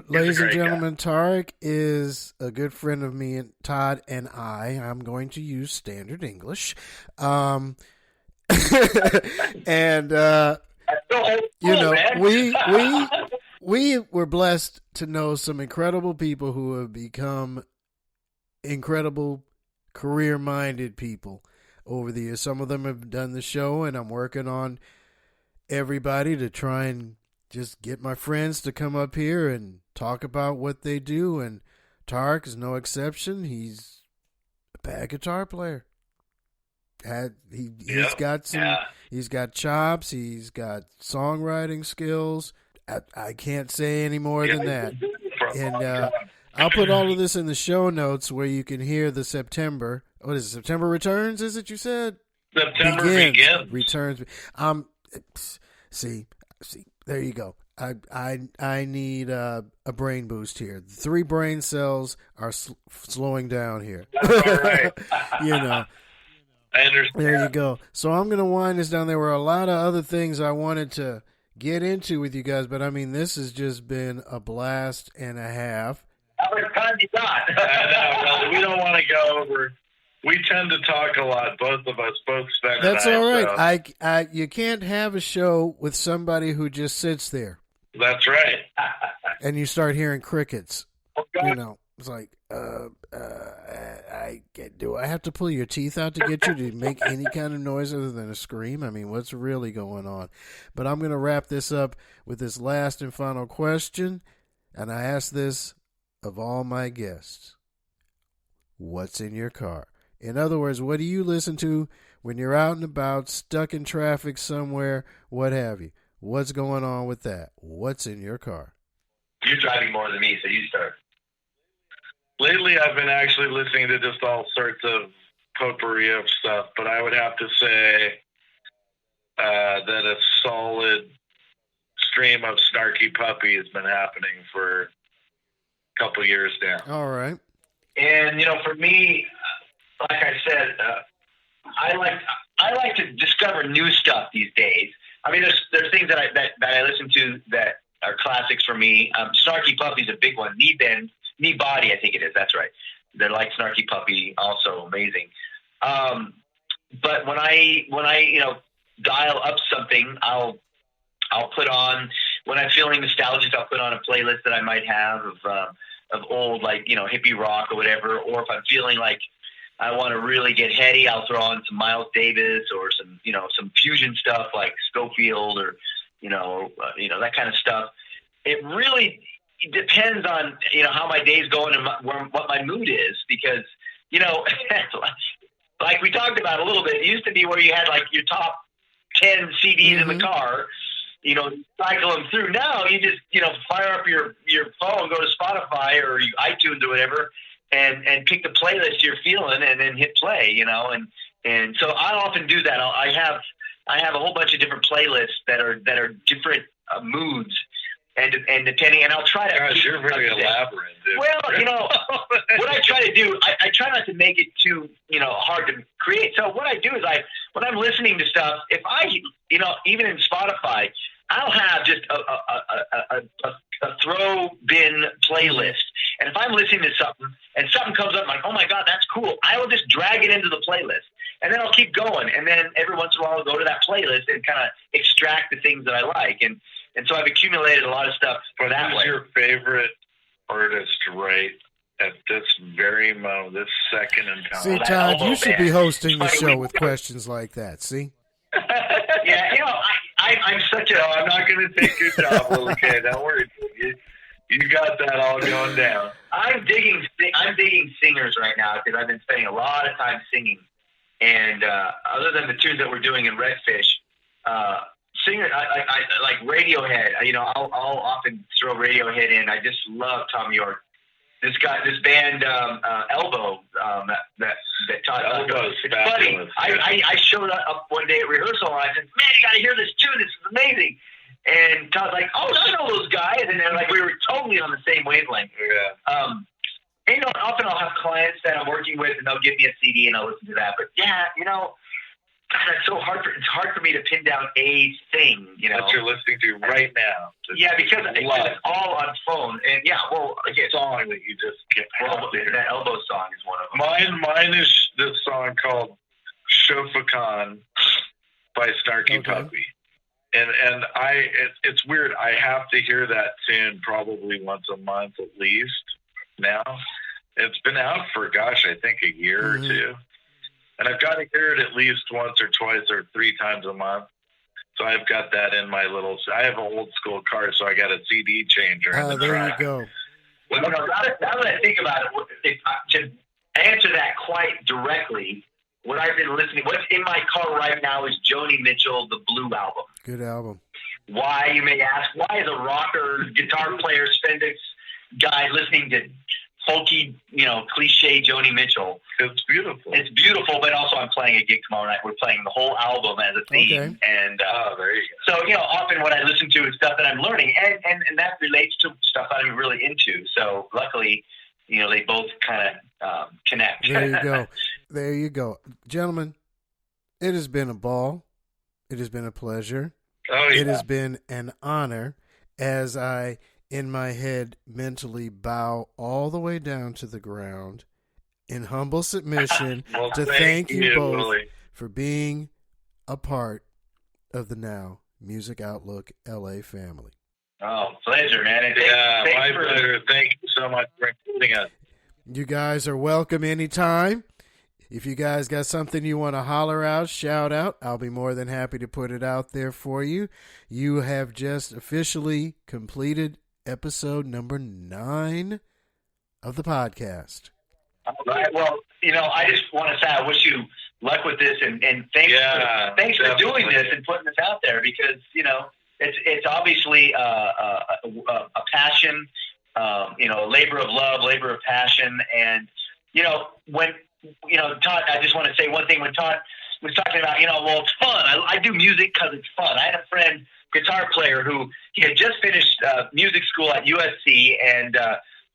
A: Ladies and gentlemen, Tarek is a good friend of me, and Todd and I'm going to use standard English. And you know, we were blessed to know some incredible people who have become incredible career-minded people over the years. Some of them have done the show, and I'm working on everybody to try and just get my friends to come up here and talk about what they do. And Tarek is no exception. He's a bad guitar player. He's got chops. He's got songwriting skills. I can't say any more than that. And I'll put all of this in the show notes where you can hear the September. What is it? September Returns? Is it you said?
B: September Begins.
A: Returns. See, there you go. I need a brain boost here. 3 brain cells are slowing down here.
B: That's all right.
A: You know.
B: I understand.
A: There you go. So I'm going to wind this down. There were a lot of other things I wanted to get into with you guys, but I mean, this has just been a blast and a half.
C: How much time you got?
B: Well, we don't want to go over. We tend to talk a lot, both of us, both Sven and
A: That's all right.
B: So.
A: You can't have a show with somebody who just sits there.
B: That's right.
A: And you start hearing crickets.
C: Okay.
A: You know, it's like, do I have to pull your teeth out to get you to make any kind of noise other than a scream? I mean, what's really going on? But I'm going to wrap this up with this last and final question. And I ask this of all my guests. What's in your car? In other words, what do you listen to when you're out and about, stuck in traffic somewhere, what have you? What's going on with that? What's in your car?
C: You're driving more than me, so you start.
B: Lately, I've been actually listening to just all sorts of potpourri of stuff, but I would have to say that a solid stream of Snarky Puppy has been happening for a couple years now.
A: All right.
C: And, you know, for me, like I said, I like to discover new stuff these days. I mean, there's things that I listen to that are classics for me. Snarky Puppy's a big one. Knee Body, I think it is. That's right. They're like Snarky Puppy, also amazing. But when I you know, dial up something, I'll put on, when I'm feeling nostalgic, I'll put on a playlist that I might have of old, like, you know, hippie rock or whatever. Or if I'm feeling like I want to really get heady, I'll throw on some Miles Davis or some, you know, some fusion stuff like Scofield or, you know, that kind of stuff. it really depends on, how my day's going and what my mood is, because, like we talked about a little bit, it used to be where you had like your top 10 CDs in the car, cycle them through. Now you just, fire up your phone, go to Spotify or iTunes or whatever, and pick the playlist you're feeling and then hit play, and so I often do that. I have a whole bunch of different playlists that are different moods. And depending, and I'll try to.
B: Gosh, you're very elaborate, dude.
C: Well, what I try to do, I try not to make it too, hard to create. So what I do is when I'm listening to stuff, if I, even in Spotify, I'll have just a throw bin playlist. And if I'm listening to something and something comes up, I'm like, oh my God, that's cool, I will just drag it into the playlist. And then I'll keep going. And then every once in a while I'll go to that playlist and kind of extract the things that I like. And so I've accumulated a lot of stuff for that way.
B: Who's your favorite artist right at this very moment, this second in time?
A: See, Todd, you should be hosting the show with questions like that, see?
C: Yeah, I'm such a...
B: I'm not going to take your job, okay? Don't worry. You got that all going down.
C: I'm digging singers right now because I've been spending a lot of time singing. And other than the tunes that we're doing in Redfish, singer, I like Radiohead. I'll often throw Radiohead in. I just love Tom York. This band, Elbow, that Todd.
B: Elbow's
C: it's funny. I showed up one day at rehearsal and I said, "Man, you got to hear this tune. This is amazing." And Todd's like, "Oh, I know those guys." And then we were totally on the same wavelength.
B: Yeah.
C: Often I'll have clients that I'm working with, and they'll give me a CD, and I'll listen to that. But yeah, God, it's so hard. It's hard for me to pin down a thing.
B: That you're listening to right now.
C: Yeah, because it's all on phone, and
B: song that you just get.
C: That Elbow song is one of them.
B: Mine is this song called "Shofakan" by Snarky Puppy, and it's weird. I have to hear that tune probably once a month at least. Now it's been out for I think a year or two. And I've got to hear it at least once or twice or 3 times a month. So I've got that in my I have an old school car, so I got a CD changer.
A: There you go.
C: Well, now that I think about it, to answer that quite directly, what I've been listening, what's in my car right now is Joni Mitchell, the Blue album.
A: Good album.
C: Why, you may ask, why is a rocker, guitar player, spandex guy listening to folky, cliche Joni Mitchell?
B: It's beautiful.
C: It's beautiful, but also I'm playing a gig tomorrow night. We're playing the whole album as a theme.
A: Okay.
C: And
B: there you go.
C: So, often what I listen to is stuff that I'm learning, and that relates to stuff that I'm really into. So luckily, they both kind of connect.
A: There you go. There you go. Gentlemen, it has been a ball. It has been a pleasure.
B: Oh, yeah.
A: It has been an honor as I, in my head, mentally bow all the way down to the ground in humble submission to thank you both
B: Willie,
A: for being a part of the Now Music Outlook LA family.
C: Oh, pleasure, man.
B: My pleasure. Thank you so much for including us.
A: You guys are welcome anytime. If you guys got something you want to holler out, shout out, I'll be more than happy to put it out there for you. You have just officially completed episode number 9 of the podcast.
C: All right. Well, I just want to say I wish you luck with this, and thanks for doing this and putting this out there, because it's obviously a passion, a labor of love, labor of passion, and when Todd, I just want to say one thing. When Todd was talking about, it's fun. I do music because it's fun. I had a friend, guitar player, who he had just finished music school at USC, and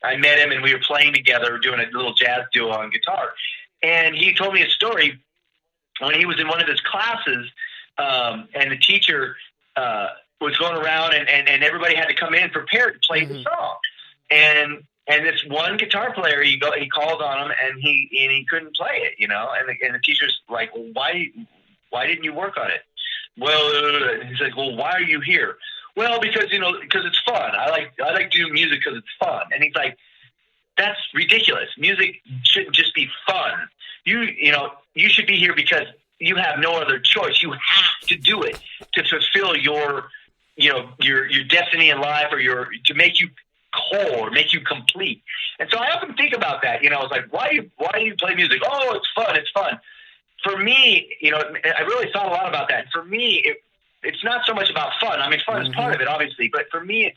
C: I met him, and we were playing together, doing a little jazz duo on guitar. And he told me a story when he was in one of his classes, and the teacher was going around, and everybody had to come in prepared to play the song. And this one guitar player, he called on him, and he couldn't play it, and the teacher's like, well, why didn't you work on it? Well, he's like, well, why are you here? Well, because it's fun. I like doing music because it's fun. And he's like, that's ridiculous. Music shouldn't just be fun. You should be here because you have no other choice. You have to do it to fulfill your your destiny in life, or to make you whole or make you complete. And so I often think about that. It's like, why do you play music? Oh, it's fun. It's fun. For me, I really thought a lot about that. For me, it's not so much about fun. I mean, fun is part of it, obviously, but for me,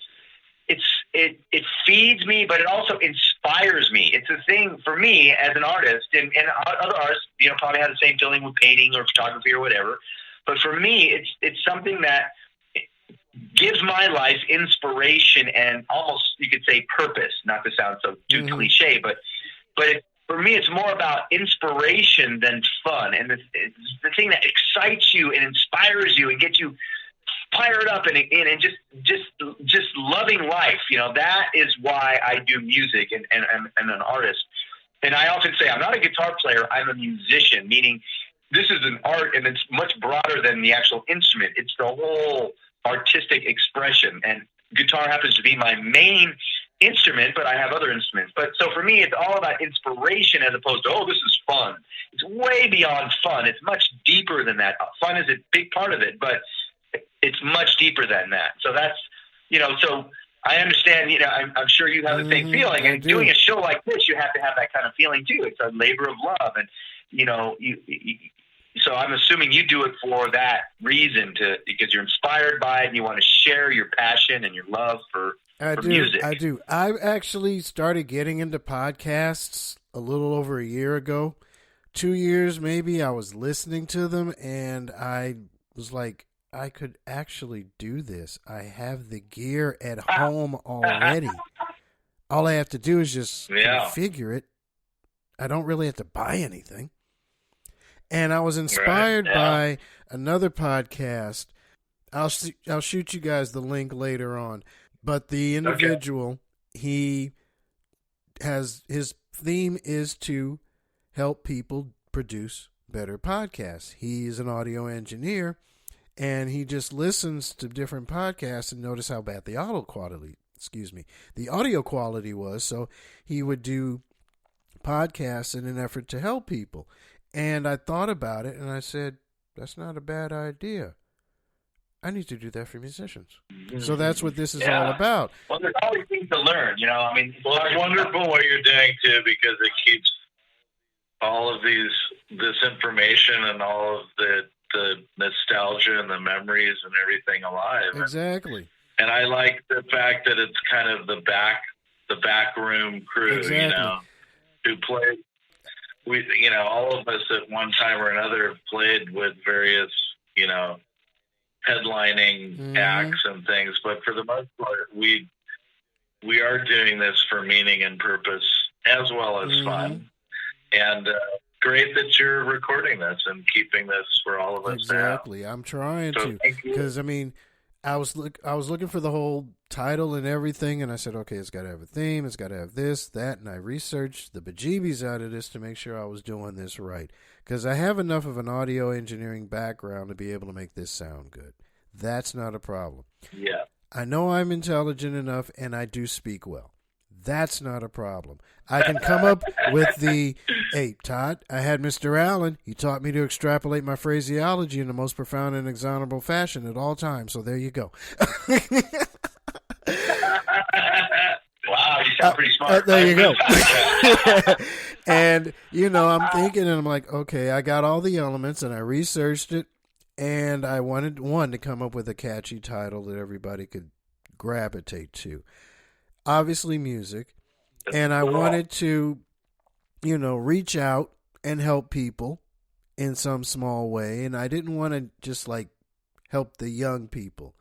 C: it feeds me, but it also inspires me. It's a thing for me as an artist, and other artists, probably have the same feeling with painting or photography or whatever. But for me, it's something that gives my life inspiration and almost, you could say, purpose. Not to sound so too cliche, but for me, it's more about inspiration than fun. And it's the thing that excites you and inspires you and gets you fired up and just loving life. That is why I do music and I'm an artist. And I often say I'm not a guitar player. I'm a musician, meaning this is an art, and it's much broader than the actual instrument. It's the whole artistic expression. And guitar happens to be my main instrument, but I have other instruments. But so for me, it's all about inspiration as opposed to, this is fun. It's way beyond fun. It's much deeper than that. Fun is a big part of it, but it's much deeper than that. So that's, so I understand, I'm sure you have the same feeling. And doing a show like this, you have to have that kind of feeling too. It's a labor of love. And, so I'm assuming you do it for that reason, because you're inspired by it and you want to share your passion and your love for music.
A: I do. I actually started getting into podcasts a little over a year ago. 2 years maybe. I was listening to them and I was like, I could actually do this. I have the gear at home already. All I have to do is just configure it. I don't really have to buy anything. And I was inspired by another podcast. I'll shoot you guys the link later on. But the individual, he has, his theme is to help people produce better podcasts. He's an audio engineer, and he just listens to different podcasts and notice how bad the audio quality was. So he would do podcasts in an effort to help people. And I thought about it, and I said, that's not a bad idea. I need to do that for musicians. So that's what this is all about.
C: Well, there's always things to learn,
B: it's wonderful what you're doing, too, because it keeps all of this information and all of the nostalgia and the memories and everything alive.
A: Exactly.
B: And I like the fact that it's kind of the back room crew, who play. We, all of us at one time or another have played with various, headlining acts and things. But for the most part, we are doing this for meaning and purpose as well as fun. And great that you're recording this and keeping this for all of us.
A: Exactly. I'm trying to, because I was looking for the whole title and everything, and I said, okay, it's got to have a theme, it's got to have this, that, and I researched the bejeebies out of this to make sure I was doing this right, because I have enough of an audio engineering background to be able to make this sound good. That's not a problem.
B: Yeah.
A: I know I'm intelligent enough, and I do speak well. That's not a problem. I can come up with hey, Todd, I had Mr. Allen. He taught me to extrapolate my phraseology in the most profound and exonerable fashion at all times. So there you go.
C: Wow, you sound pretty smart.
A: There you go. And, I'm thinking, and I'm like, okay, I got all the elements, and I researched it, and I wanted to come up with a catchy title that everybody could gravitate to. Obviously music, and I wanted to, reach out and help people in some small way, and I didn't want to just help the young people.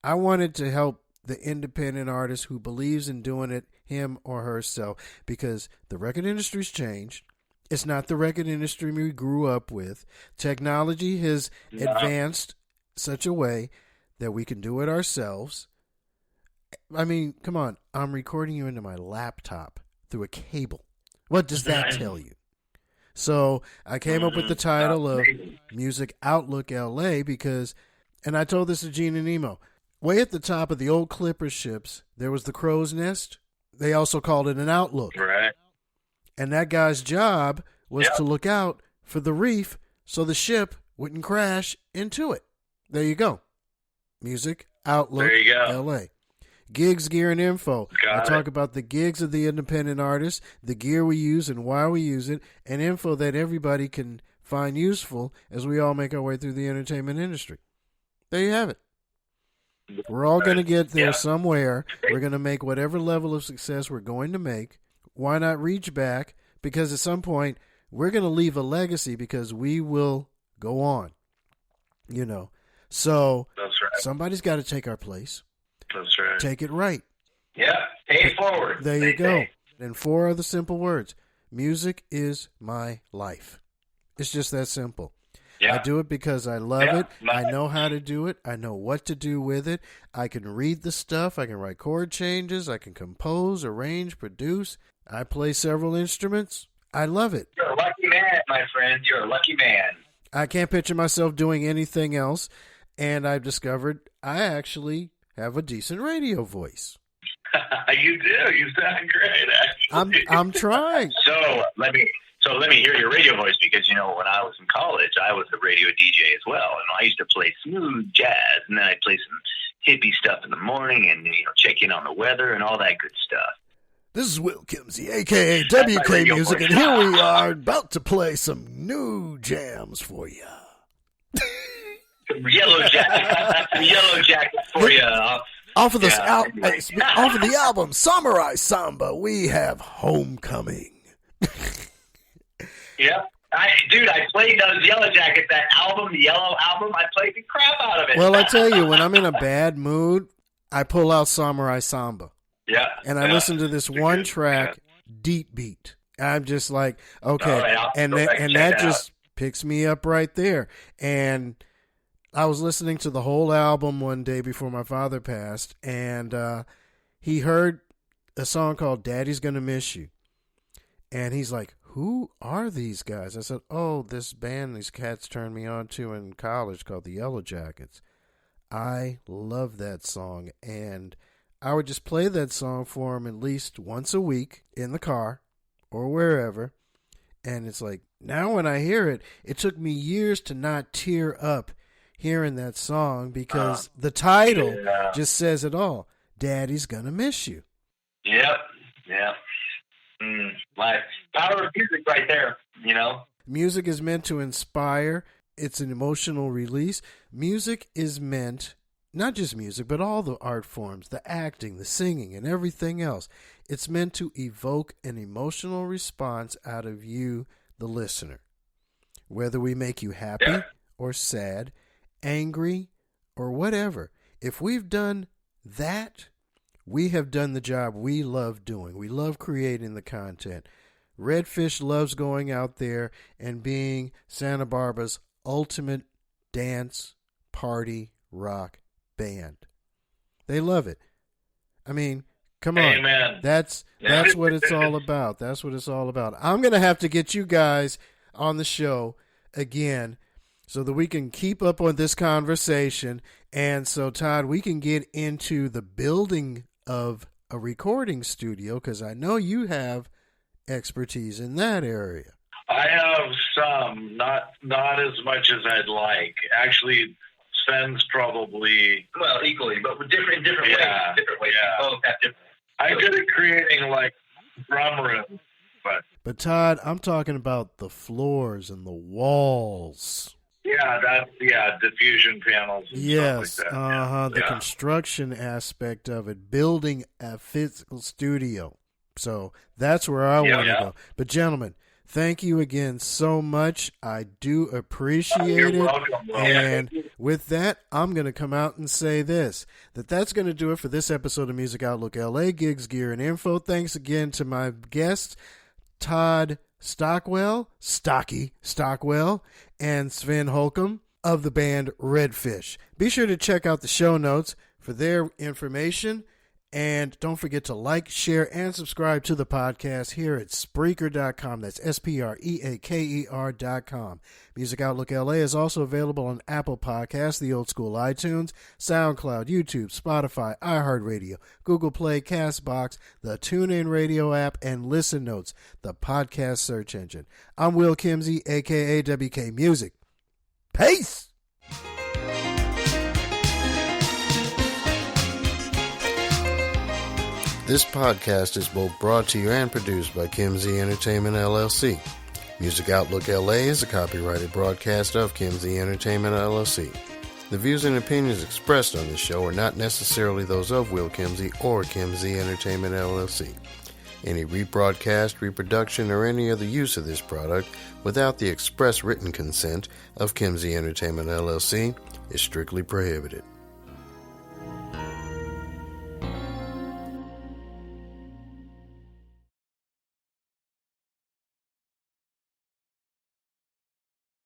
A: I wanted to help the independent artist who believes in doing it him or herself, because the record industry's changed. It's not the record industry we grew up with. Technology has advanced such a way that we can do it ourselves. I mean, come on. I'm recording you into my laptop through a cable. What does that tell you? So I came up with the title of Music Outlook LA because, and I told this to Gene and Nemo, way at the top of the old Clipper ships, there was the crow's nest. They also called it an outlook.
B: Right.
A: And that guy's job was to look out for the reef so the ship wouldn't crash into it. There you go. Music Outlook
B: There you go.
A: LA. Gigs, gear, and info. I
B: Got
A: talk about the gigs of the independent artists, the gear we use and why we use it, and info that everybody can find useful as we all make our way through the entertainment industry. There you have it. We're all going to get there somewhere. We're going to make whatever level of success we're going to make. Why not reach back? Because at some point, we're going to leave a legacy because we will go on. You know. So
B: That's right.
A: Somebody's got to take our place.
B: That's right.
A: Take it right.
C: Yeah, pay it forward.
A: There you go. And 4 other simple words. Music is my life. It's just that simple.
C: Yeah.
A: I do it because I love it. I know how to do it. I know what to do with it. I can read the stuff. I can write chord changes. I can compose, arrange, produce. I play several instruments. I love it.
C: You're a lucky man, my friend. You're a lucky man.
A: I can't picture myself doing anything else. And I've discovered I actually have a decent radio voice.
B: You do. You sound great, actually.
A: I'm trying.
C: So let me hear your radio voice, because, you know, when I was in college, I was a radio DJ as well. And I used to play smooth jazz, and then I'd play some hippie stuff in the morning and, you know, check in on the weather and all that good stuff.
A: This is Will Kimsey, a.k.a. WK Music, and here we are about to play some new jams for you.
C: Some yellow jacket for you.
A: Off of the album Samurai Samba, we have Homecoming.
C: Yeah. I played those Yellow Jackets, that album, the Yellow album. I played the crap out of it.
A: Well, I tell you, when I'm in a bad mood, I pull out Samurai Samba.
C: Yeah.
A: And I listen to this one track, Deep Beat. I'm just like, okay.
C: Right,
A: and that just picks me up right there. And I was listening to the whole album one day before my father passed, and he heard a song called Daddy's Gonna Miss You. And he's like, who are these guys? I said, oh, this band these cats turned me on to in college called the Yellow Jackets. I love that song, and I would just play that song for him at least once a week in the car or wherever. And it's like, now when I hear it, it took me years to not tear up hearing that song because the title just says it all. Daddy's Gonna Miss You.
C: Yep. Yeah. Like power of music right there, you know.
A: Music is meant to inspire. It's an emotional release. Music is meant, not just music, but all the art forms, the acting, the singing, and everything else. It's meant to evoke an emotional response out of you, the listener. Whether we make you happy or sad, angry, or whatever. If we've done that, we have done the job we love doing. We love creating the content. Redfish loves going out there and being Santa Barbara's ultimate dance, party, rock band. They love it. I mean, come on.
B: Amen.
A: That's what it's all about. That's what it's all about. I'm going to have to get you guys on the show again so that we can keep up on this conversation. And so, Todd, we can get into the building of a recording studio, because I know you have expertise in that area.
B: I have some, not as much as I'd like. Actually, Sven's probably
C: equally, but with different ways. Different ways.
B: Yeah.
C: Both have different.
B: I'm good at creating like drum rooms,
A: but Todd, I'm talking about the floors and the walls.
B: Yeah, diffusion panels. And
A: yes,
B: stuff like that.
A: The construction aspect of it, building a physical studio. So that's where I want to go. But gentlemen, thank you again so much. I do appreciate it.
B: Welcome,
A: and with that, I'm going to come out and say that's going to do it for this episode of Music Outlook LA, Gigs, Gear, and Info. Thanks again to my guests, Tod Stockwell, and Sven Holcomb of the band Redfish. Be sure to check out the show notes for their information. And don't forget to like, share, and subscribe to the podcast here at Spreaker.com. That's Spreaker.com. Music Outlook LA is also available on Apple Podcasts, the old school iTunes, SoundCloud, YouTube, Spotify, iHeartRadio, Google Play, CastBox, the TuneIn Radio app, and Listen Notes, the podcast search engine. I'm Will Kimsey, a.k.a. WK Music. Peace! This podcast is both brought to you and produced by Kim Z Entertainment LLC. Music Outlook LA is a copyrighted broadcast of Kim Z Entertainment LLC. The views and opinions expressed on this show are not necessarily those of Will Kimsey or Kim Z Entertainment LLC. Any rebroadcast, reproduction, or any other use of this product without the express written consent of Kim Z Entertainment LLC is strictly prohibited.